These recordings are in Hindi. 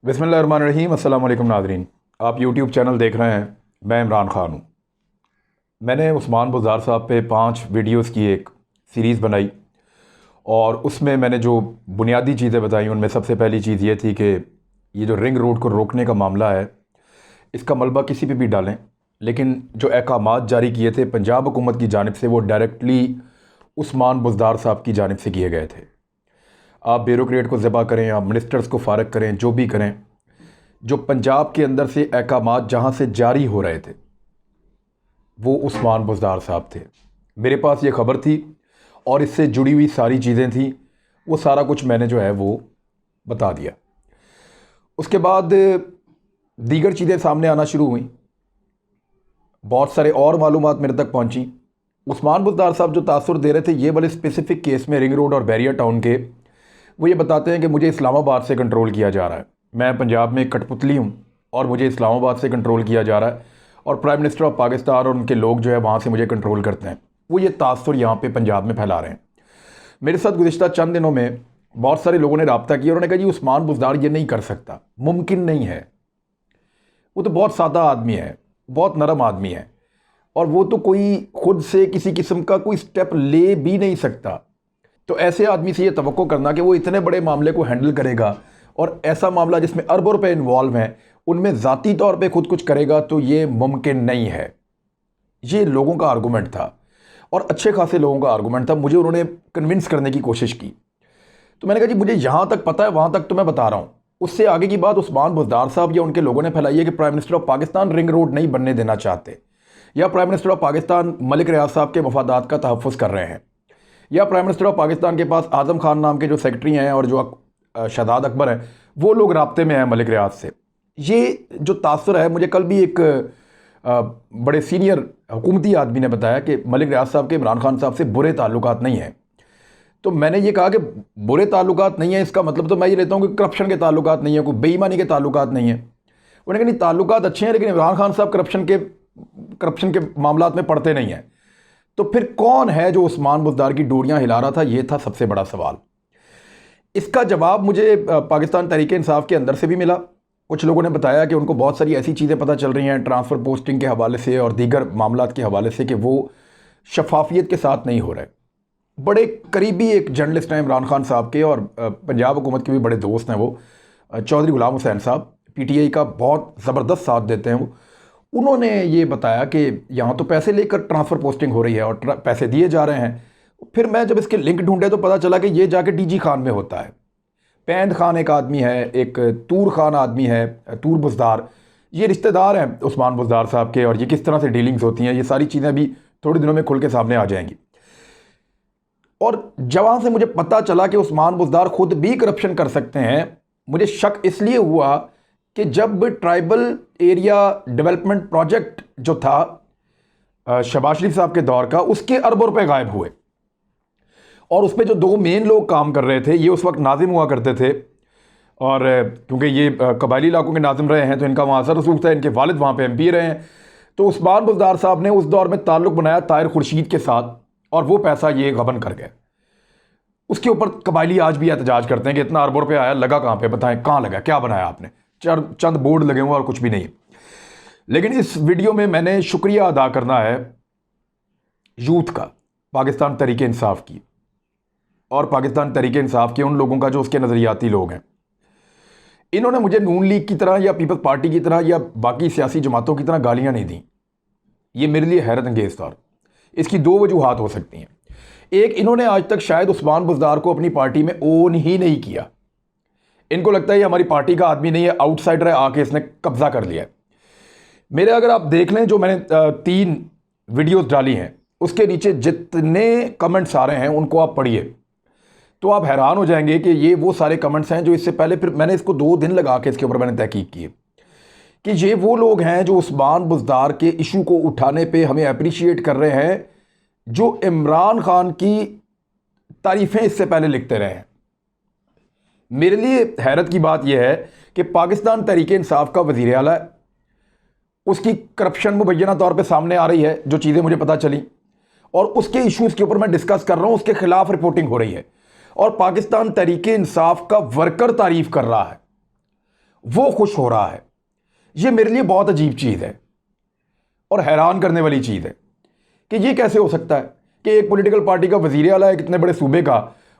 बिस्मिल्लाहिर्रहमानिर्रहीम। अस्सलाम वालेकुम नाज़रीन, आप यूट्यूब चैनल देख रहे हैं। मैं इमरान ख़ान हूँ। मैंने उस्मान बुज़दार साहब पे 5 वीडियोस की एक सीरीज़ बनाई और उसमें मैंने जो बुनियादी चीज़ें बताई उनमें सबसे पहली चीज़ ये थी कि ये जो रिंग रोड को रोकने का मामला है, इसका मलबा किसी पे भी डालें, लेकिन जो अहकामात जारी किए थे पंजाब हुकूमत की जानिब से वो डायरेक्टली उस्मान बुज़दार साहब की जानिब से किए गए थे। आप ब्यूरोक्रेट को ज़िबा करें, आप मिनिस्टर्स को फ़ारग करें, जो भी करें, जो पंजाब के अंदर से अहकामात जहाँ से जारी हो रहे थे वो उस्मान बुज़दार साहब थे। मेरे पास ये ख़बर थी और इससे जुड़ी हुई सारी चीज़ें थी, वो सारा कुछ मैंने जो है वो बता दिया। उसके बाद दीगर चीज़ें सामने आना शुरू हुई, बहुत सारे और मालूमात मेरे तक पहुंची। उस्मान बुज़दार साहब जो तासुर दे रहे थे ये वाले स्पेसिफ़िक केस में, रिंग रोड और बैरियर टाउन के, वो ये बताते हैं कि मुझे इस्लामाबाद से कंट्रोल किया जा रहा है। मैं पंजाब में एक कठपुतली हूँ और मुझे इस्लामाबाद से कंट्रोल किया जा रहा है और प्राइम मिनिस्टर ऑफ पाकिस्तान और उनके लोग जो है वहाँ से मुझे कंट्रोल करते हैं। वो ये तासुर यहाँ पे पंजाब में फैला रहे हैं। मेरे साथ गुज़िश्ता चंद दिनों में बहुत सारे लोगों ने रब्ता किया और उन्होंने कहा जी उस्मान बुज़दार ये नहीं कर सकता, मुमकिन नहीं है, वो तो बहुत सादा आदमी है, बहुत नरम आदमी है और वो तो कोई खुद से किसी किस्म का कोई स्टेप ले भी नहीं सकता। तो ऐसे आदमी से ये तवक्को करना कि वो इतने बड़े मामले को हैंडल करेगा और ऐसा मामला जिसमें अरबों रुपए इन्वॉल्व हैं उनमें ज़ाती तौर पे खुद कुछ करेगा, तो ये मुमकिन नहीं है। ये लोगों का आर्गूमेंट था और अच्छे खासे लोगों का आर्गूमेंट था। मुझे उन्होंने कन्विंस करने की कोशिश की, तो मैंने कहा जी मुझे यहाँ तक पता है, वहाँ तक तो मैं बता रहा हूँ। उससे आगे की बात उस्मान बुज़दार साहब या उनके लोगों ने फैलाई है कि prime minister of Pakistan ring road नहीं बनने देना चाहते, या prime minister of Pakistan Malik Riaz साहब के मफादात का तहफ़्फ़ुज़ कर रहे हैं, या प्राइम मिनिस्टर ऑफ पाकिस्तान के पास आज़म खान नाम के जो सेक्रेटरी हैं और जो शहजाद अकबर हैं वो लोग राब्ते में हैं मलिक रियाज से। ये जो तासुर है, मुझे कल भी एक बड़े सीनियर हुकूमती आदमी ने बताया कि मलिक रियाज साहब के इमरान खान साहब से बुरे ताल्लुकात नहीं हैं। तो मैंने ये कहा कि बुरे ताल्लुकात नहीं है, इसका मतलब तो मैं ये लेता हूँ कि करप्शन के ताल्लुकात नहीं है, कोई बेईमानी के ताल्लुकात नहीं है। उन्होंने कहा नहीं, ताल्लुकात अच्छे हैं लेकिन इमरान खान साहब करप्शन के मामलात में पड़ते नहीं हैं। तो फिर कौन है जो उस्मान बुज़दार की डोरियां हिला रहा था? ये था सबसे बड़ा सवाल। इसका जवाब मुझे पाकिस्तान तहरीक-ए-इंसाफ के अंदर से भी मिला। कुछ लोगों ने बताया कि उनको बहुत सारी ऐसी चीज़ें पता चल रही हैं ट्रांसफ़र पोस्टिंग के हवाले से और दीगर मामलात के हवाले से कि वो शफाफियत के साथ नहीं हो रहे। बड़े करीबी एक जर्नलिस्ट हैं इमरान खान साहब के और पंजाब हुकूमत के भी बड़े दोस्त हैं वो, चौधरी गुलाम हुसैन साहब, PTI का बहुत ज़बरदस्त साथ देते हैं वो। उन्होंने ये बताया कि यहाँ तो पैसे लेकर ट्रांसफ़र पोस्टिंग हो रही है और पैसे दिए जा रहे हैं। फिर मैं जब इसके लिंक ढूंढे तो पता चला कि ये जाके DG खान में होता है। पैंद खान एक आदमी है, एक तूर खान आदमी है, तूर बुज़दार, ये रिश्तेदार हैं उस्मान बुज़दार साहब के, और ये किस तरह से डीलिंग्स होती हैं, ये सारी चीज़ें भी थोड़े दिनों में खुल के सामने आ जाएंगी। और जहाँ से मुझे पता चला कि उस्मान बुज़दार खुद भी करप्शन कर सकते हैं, मुझे शक इसलिए हुआ कि जब ट्राइबल एरिया डेवलपमेंट प्रोजेक्ट जो था शहबाज शरीफ साहब के दौर का, उसके अरबों रुपए गायब हुए और उस पर जो 2 मेन लोग काम कर रहे थे ये उस वक्त नाजिम हुआ करते थे, और क्योंकि ये कबायली इलाकों के नाजिम रहे हैं तो इनका वहाँ असर रसूख था, इनके वालिद वहाँ पे MP रहे हैं। तो उस्मान बुज़दार साहब ने उस दौर में ताल्लुक़ बनाया ताहिर खुर्शीद के साथ और वो पैसा ये गबन कर गए। उसके ऊपर कबायली आज भी एहतजाज करते हैं कि इतना अरबों रुपये आया, लगा कहाँ पे, बताएं कहाँ लगा, क्या बनाया आपने? चंद बोर्ड लगे हुए और कुछ भी नहीं है। लेकिन इस वीडियो में मैंने शुक्रिया अदा करना है यूथ का, पाकिस्तान तहरीक इंसाफ की और पाकिस्तान तहरीक इंसाफ के उन लोगों का जो उसके नज़रियाती लोग हैं। इन्होंने मुझे नून लीग की तरह या पीपल्स पार्टी की तरह या बाकी सियासी जमातों की तरह गालियां नहीं दी। ये मेरे लिए हैरत अंगेज़ था। इसकी 2 वजूहात हो सकती हैं। एक, इन्होंने आज तक शायद उस्मान बुज़दार को अपनी पार्टी में ओन ही नहीं किया। इनको लगता है ये हमारी पार्टी का आदमी नहीं है, आउटसाइडर है, आके इसने कब्जा कर लिया है। मेरे अगर आप देख लें जो मैंने 3 वीडियोस डाली हैं उसके नीचे जितने कमेंट्स आ रहे हैं उनको आप पढ़िए तो आप हैरान हो जाएंगे कि ये वो सारे कमेंट्स हैं जो इससे पहले, फिर मैंने इसको 2 दिन लगा के इसके ऊपर मैंने तहकीक की कि ये वो लोग हैं जो उस्मान बुज़दार के इशू को उठाने पे हमें अप्रिशिएट कर रहे हैं, जो इमरान खान की तारीफ़ें इससे पहले लिखते रहे हैं। मेरे लिए हैरत की बात यह है कि पाकिस्तान तहरीक इंसाफ का वज़ीर आला है, उसकी करप्शन मुबैना तौर पे सामने आ रही है, जो चीज़ें मुझे पता चली, और उसके इश्यूज़ के ऊपर मैं डिस्कस कर रहा हूँ, उसके खिलाफ रिपोर्टिंग हो रही है और पाकिस्तान तहरीक इंसाफ का वर्कर तारीफ़ कर रहा है। वो खुश हो रहा है। ये मेरे लिए बहुत अजीब चीज़ है और हैरान करने वाली चीज़ है कि ये कैसे हो सकता है कि एक पॉलिटिकल पार्टी का वज़ीर आला है कितने बड़े सूबे का,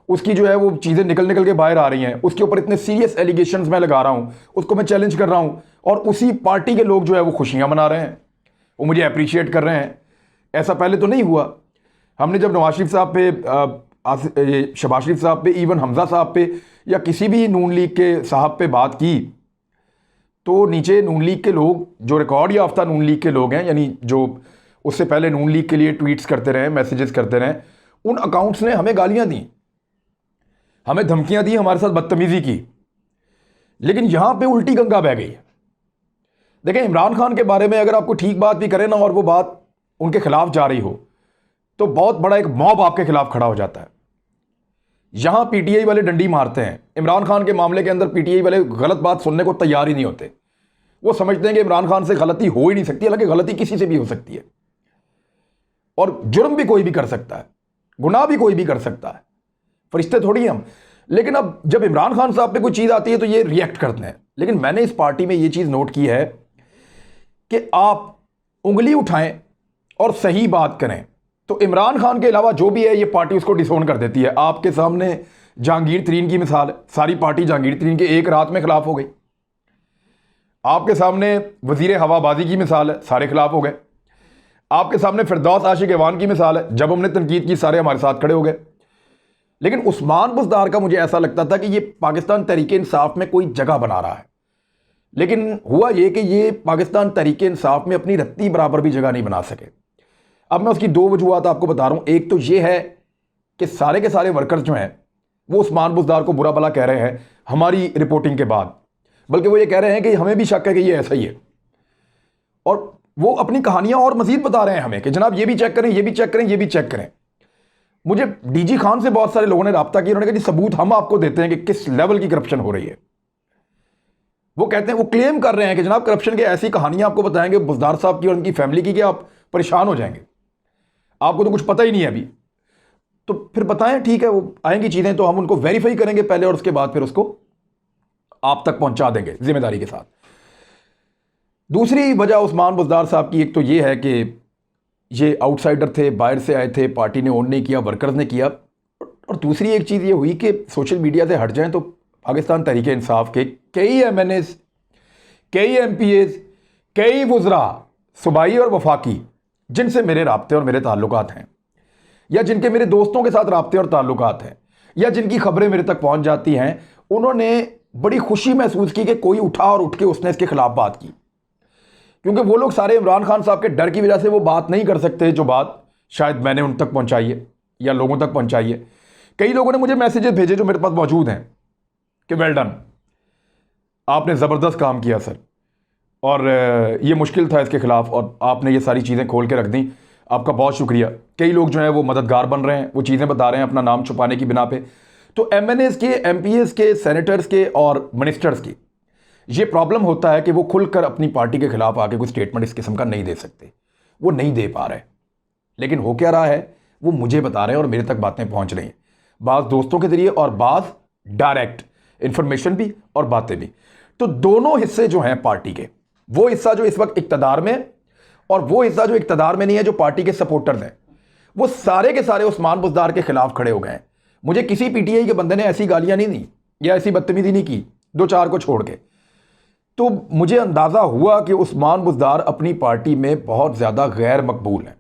उसकी जो है वो चीज़ें निकल निकल के बाहर आ रही हैं, उसके ऊपर इतने सीरियस एलिगेशंस मैं लगा रहा हूँ, उसको मैं चैलेंज कर रहा हूँ, और उसी पार्टी के लोग जो है वो खुशियाँ मना रहे हैं, वो मुझे अप्रिशिएट कर रहे हैं। ऐसा पहले तो नहीं हुआ। हमने जब नवाज शरीफ साहब पे, शहबाज शरीफ साहब पे, इवन हमज़ा साहब पे या किसी भी नून लीग के साहब पे बात की तो नीचे नून लीग के लोग, जो रिकॉर्ड याफ्ता नून लीग के लोग हैं, यानी जो उससे पहले नून लीग के लिए ट्वीट्स करते रहे, मैसेजेस करते रहे, उन अकाउंट्स ने हमें गालियां दी, हमें धमकियां दी, हमारे साथ बदतमीजी की। लेकिन यहां पे उल्टी गंगा बह गई है। देखें, इमरान खान के बारे में अगर आपको ठीक बात भी करें ना और वो बात उनके खिलाफ जा रही हो तो बहुत बड़ा एक मॉब आपके खिलाफ खड़ा हो जाता है। यहां पीटीआई वाले डंडी मारते हैं। इमरान खान के मामले के अंदर पीटीआई वाले गलत बात सुनने को तैयार ही नहीं होते। वो समझते हैं कि इमरान खान से गलती हो ही नहीं सकती, हालांकि गलती किसी से भी हो सकती है और जुर्म भी कोई भी कर सकता है, गुनाह भी कोई भी कर सकता है, फरिश्ते थोड़ी हम। लेकिन अब जब इमरान खान साहब पे कोई चीज़ आती है तो ये रिएक्ट करते हैं। लेकिन मैंने इस पार्टी में ये चीज़ नोट की है कि आप उंगली उठाएं और सही बात करें तो इमरान खान के अलावा जो भी है ये पार्टी उसको डिसोन कर देती है। आपके सामने जहांगीर तरीन की मिसाल है, सारी पार्टी जहांगीर तरीन के एक रात में खिलाफ हो गई। आपके सामने वजीर हवाबाजी की मिसाल है, सारे खिलाफ हो गए। आपके सामने फिरदौस आशिक ऐवान की मिसाल है, जब हमने तनकीद की सारे हमारे साथ खड़े हो गए। लेकिन उस्मान बुज़दार का मुझे ऐसा लगता था कि ये पाकिस्तान तहरीक इंसाफ में कोई जगह बना रहा है, लेकिन हुआ ये कि ये पाकिस्तान तहरीक इंसाफ में अपनी रत्ती बराबर भी जगह नहीं बना सके। अब मैं उसकी दो वजूहत आपको बता रहा हूं। एक तो ये है कि सारे के सारे वर्कर्स जो हैं वो उस्मान बुज़दार को बुरा भला कह रहे हैं हमारी रिपोर्टिंग के बाद, बल्कि वो ये कह रहे हैं कि हमें भी शक है कि ये ऐसा ही है, और वो अपनी कहानियां और मजीद बता रहे हैं हमें कि जनाब ये भी चेक करें, ये भी चेक करें, ये भी चेक करें। मुझे डीजी खान से बहुत सारे लोगों ने रब्ता किया, उन्होंने कहा जी सबूत हम आपको देते हैं कि किस लेवल की करप्शन हो रही है। वो कहते हैं, वो क्लेम कर रहे हैं कि जनाब करप्शन की ऐसी कहानियां आपको बताएंगे बुज़दार साहब की और उनकी फैमिली की कि आप परेशान हो जाएंगे, आपको तो कुछ पता ही नहीं है अभी। तो फिर बताएं, ठीक है, वो आएंगी चीज़ें तो हम उनको वेरीफाई करेंगे पहले और उसके बाद फिर उसको आप तक पहुंचा देंगे जिम्मेदारी के साथ। दूसरी वजह उस्मान बुज़दार साहब की एक तो ये है कि ये आउटसाइडर थे, बाहर से आए थे, पार्टी ने ओन नहीं किया, वर्कर्स ने किया। और दूसरी एक चीज़ ये हुई कि सोशल मीडिया से हट जाएं तो पाकिस्तान तहरीक इंसाफ के कई MNAs, कई MPAs, कई वज़रा सूबाई और वफाकी जिनसे मेरे राब्ते और मेरे ताल्लुकात हैं, या जिनके मेरे दोस्तों के साथ राब्ते और ताल्लुकात हैं, या जिनकी खबरें मेरे तक पहुंच जाती हैं, उन्होंने बड़ी खुशी महसूस की कि कोई उठा और उठ के उसने इसके खिलाफ बात की। क्योंकि वो लोग सारे इमरान खान साहब के डर की वजह से वो बात नहीं कर सकते जो बात शायद मैंने उन तक पहुंचाई है या लोगों तक पहुंचाई है। कई लोगों ने मुझे मैसेजेस भेजे जो मेरे पास मौजूद हैं कि वेल डन, आपने ज़बरदस्त काम किया सर, और ये मुश्किल था इसके खिलाफ और आपने ये सारी चीज़ें खोल के रख दी, आपका बहुत शुक्रिया। कई लोग जो हैं वो मददगार बन रहे हैं, वो चीज़ें बता रहे हैं अपना नाम छुपाने की बिना पे। तो MNAs के, MPAs के, सेनेटर्स के और मिनिस्टर्स की ये प्रॉब्लम होता है कि वो खुलकर अपनी पार्टी के खिलाफ आके कोई स्टेटमेंट इस किस्म का नहीं दे सकते, वो नहीं दे पा रहे। लेकिन हो क्या रहा है, वो मुझे बता रहे हैं और मेरे तक बातें पहुंच रही हैं, बाज़ दोस्तों के जरिए और बाज़ डायरेक्ट इन्फॉर्मेशन भी और बातें भी। तो दोनों हिस्से जो हैं पार्टी के, वो हिस्सा जो इस वक्त इक़्तिदार में है और वो हिस्सा जो इक़्तिदार में नहीं है, जो पार्टी के सपोर्टर्स हैं, वो सारे के सारे उस्मान बुज़दार के खिलाफ खड़े हो गए हैं। मुझे किसी PTI के बंदे ने ऐसी गालियां नहीं दी या ऐसी बदतमीजी नहीं की, दो चार को छोड़ के। तो मुझे अंदाज़ा हुआ कि उस्मान बुज़दार अपनी पार्टी में बहुत ज़्यादा गैर मकबूल हैं,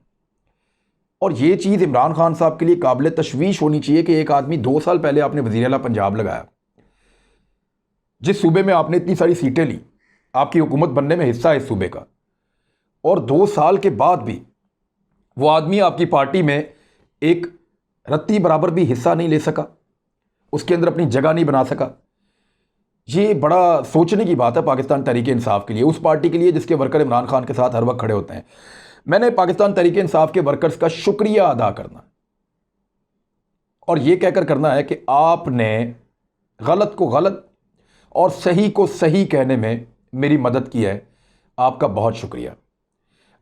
और ये चीज़ इमरान खान साहब के लिए काबिल तशवीश होनी चाहिए कि एक आदमी 2 साल पहले आपने वज़ीर आला पंजाब लगाया, जिस सूबे में आपने इतनी सारी सीटें ली, आपकी हुकूमत बनने में हिस्सा है इस सूबे का, और 2 साल के बाद भी वो आदमी आपकी पार्टी में एक रत्ती बराबर भी हिस्सा नहीं ले सका, उसके अंदर अपनी जगह नहीं बना सका। ये बड़ा सोचने की बात है पाकिस्तान तहरीक इंसाफ के लिए, उस पार्टी के लिए जिसके वर्कर इमरान खान के साथ हर वक्त खड़े होते हैं। मैंने पाकिस्तान तहरीक इंसाफ के वर्कर्स का शुक्रिया अदा करना और ये कहकर करना है कि आपने गलत को गलत और सही को सही कहने में मेरी मदद की है, आपका बहुत शुक्रिया।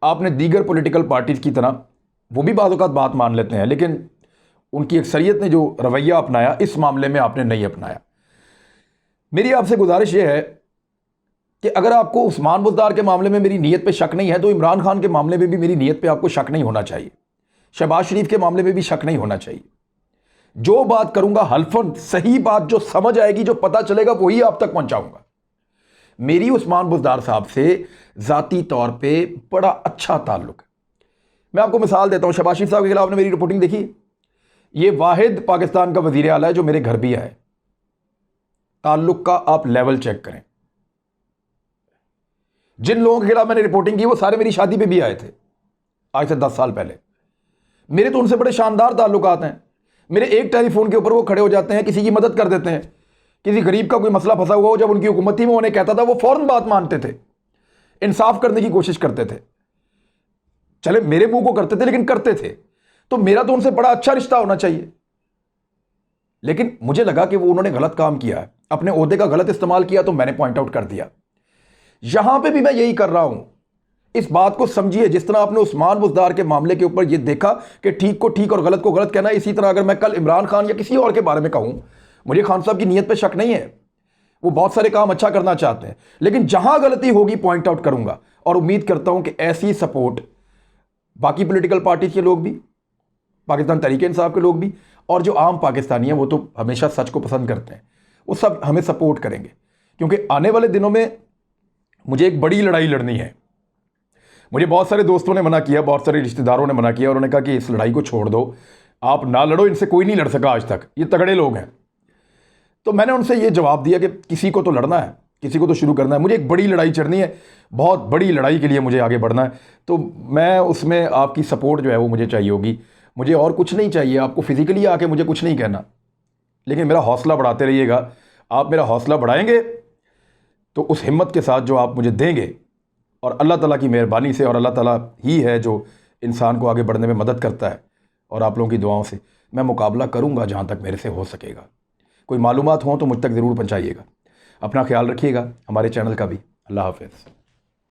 आपने दीगर पॉलिटिकल पार्टीज़ की तरह, वो भी बाज़ औक़ात बात मान लेते हैं, लेकिन उनकी अक्सरियत ने जो रवैया अपनाया इस मामले में आपने नहीं अपनाया। मेरी आपसे गुजारिश ये है कि अगर आपको उस्मान बुज़दार के मामले में मेरी नीयत पे शक नहीं है तो इमरान खान के मामले में भी मेरी नीयत पे आपको शक नहीं होना चाहिए, शहबाज शरीफ के मामले में भी शक नहीं होना चाहिए। जो बात करूंगा हल्फन सही बात, जो समझ आएगी, जो पता चलेगा, वही आप तक पहुंचाऊंगा। मेरी उस्मान बुज़दार साहब से ज़ाती तौर पे बड़ा अच्छा ताल्लुक है। मैं आपको मिसाल देता हूं, शहबाज शरीफ साहब के खिलाफ आपने मेरी रिपोर्टिंग देखी, ये वाहिद पाकिस्तान का वज़ीर आला है जो मेरे घर भी आए। ताल्लुक का आप लेवल चेक करें। जिन लोगों के खिलाफ मैंने रिपोर्टिंग की वो सारे मेरी शादी पे भी आए थे आज से 10 साल पहले। मेरे तो उनसे बड़े शानदार ताल्लुकात हैं। मेरे एक टेलीफोन के ऊपर वो खड़े हो जाते हैं, किसी की मदद कर देते हैं। किसी गरीब का कोई मसला फंसा हुआ हो, जब उनकी हुकूमत थी मैं उन्हें कहता था, वो फौरन बात मानते थे, इंसाफ करने की कोशिश करते थे। चले मेरे मुंह को करते थे लेकिन करते थे। तो मेरा तो उनसे बड़ा अच्छा रिश्ता होना चाहिए। लेकिन मुझे लगा कि वो उन्होंने गलत काम किया है, अपने ओहदे का गलत इस्तेमाल किया, तो मैंने पॉइंट आउट कर दिया। यहां पे भी मैं यही कर रहा हूं। इस बात को समझिए, जिस तरह आपने उस्मान बुज़दार के मामले के ऊपर यह देखा कि ठीक को ठीक और गलत को गलत कहना है, इसी तरह अगर मैं कल इमरान खान या किसी और के बारे में कहूं, मुझे खान साहब की नीयत पे शक नहीं है, वो बहुत सारे काम अच्छा करना चाहते हैं, लेकिन जहां गलती होगी पॉइंट आउट करूंगा। और उम्मीद करता हूं कि ऐसी सपोर्ट बाकी पॉलिटिकल पार्टी के लोग भी, पाकिस्तान तहरीक-ए-इंसाफ के लोग भी, और जो आम पाकिस्तानी हैं वो तो हमेशा सच को पसंद करते हैं, वो सब हमें सपोर्ट करेंगे। क्योंकि आने वाले दिनों में मुझे एक बड़ी लड़ाई लड़नी है। मुझे बहुत सारे दोस्तों ने मना किया, बहुत सारे रिश्तेदारों ने मना किया, और उन्होंने कहा कि इस लड़ाई को छोड़ दो, आप ना लड़ो, इनसे कोई नहीं लड़ सका आज तक, ये तगड़े लोग हैं। तो मैंने उनसे ये जवाब दिया कि किसी को तो लड़ना है, किसी को तो शुरू करना है। मुझे एक बड़ी लड़ाई चढ़नी है, बहुत बड़ी लड़ाई के लिए मुझे आगे बढ़ना है। तो मैं उसमें आपकी सपोर्ट जो है वो मुझे चाहिए होगी। मुझे और कुछ नहीं चाहिए, आपको फिजिकली आके मुझे कुछ नहीं कहना, लेकिन मेरा हौसला बढ़ाते रहिएगा। आप मेरा हौसला बढ़ाएंगे तो उस हिम्मत के साथ जो आप मुझे देंगे, और अल्लाह ताला की मेहरबानी से, और अल्लाह ताला ही है जो इंसान को आगे बढ़ने में मदद करता है, और आप लोगों की दुआओं से मैं मुकाबला करूंगा जहां तक मेरे से हो सकेगा। कोई मालूमात हो तो मुझ तक ज़रूर पहुंचाइएगा। अपना ख्याल रखिएगा, हमारे चैनल का भी। अल्लाह हाफ़िज़।